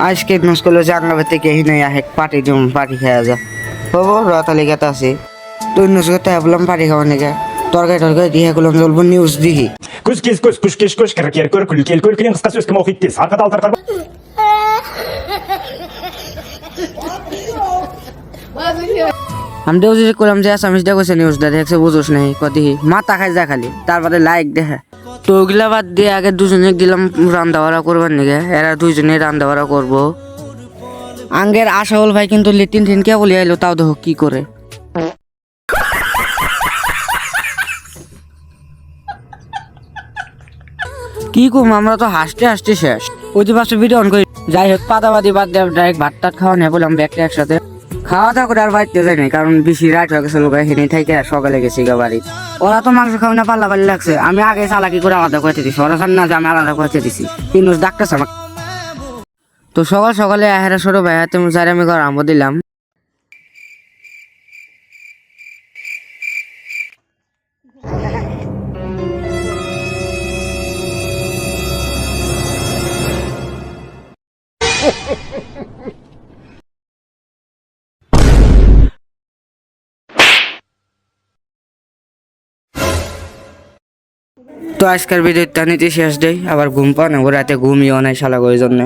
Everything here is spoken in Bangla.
আজকে মুশকিল জাঙ্গাবে থেকে হিনে আহে পার্টি জম পার্টি খাওয়া যা হবো রাতালি গাতা আছে তুই নুসকে তাই বললাম পার্টি খাওয়া নাকি তরকারি দিয়ে গুলাম চলবো নিউজ দেখি Kuş kırık kül kılın kıskası üsküme okittiz. Arka dal tarkar. আমি দেও যে করলাম যে আসামিস দেখছে নিউজটা দেখছে বুঝোস নাই কদি মাথা খাই যা খালি তারপরে লাইক দেখে তো ওগুলা বাদ দিয়ে আগে দুজনে দিলাম রান্না বাড়া করবার নাকি এরা দুইজনে রান্না বাড়া করবো আঙ্গের আশাউল ভাই কিন্তু লেটিন টিন কে বলি আইলো তাও দেখো কি করে কি কম আমরা তো হাসতে হাসতে শেষ ওই যে পাশে ভিডিও অন করি যাই হোক পাতাবাদি বাদ দিয়ে ডাইরেক্ট ভাত টাত খাওয়া নেই বললাম ব্যাগটা একসাথে খাওয়া দাওয়া করে আর বাড়িতে যাই নাই কারণ বেশি রাত হয়ে গেছে লোক হেনে থেকে সকালে গেছি গা বাড়ি ওরা তো মাংস খাওয়া না পাল্লা পাল্লি লাগছে আমি আগে চালাকি করে আলাদা করতে দিছি ওরা জান না যে আমি আলাদা করতে দিছি কিন্তু ডাকতেছে আমাকে তো সকাল সকালে আহেরা সরো ভাই হাতে মুজারে আমি ঘর আরম্ভ দিলাম তো আজকের ভিডিওটা নিতে শেষ দেই আবার ঘুম পাও না রাতে ঘুমিও নাই শালা ওই জন্য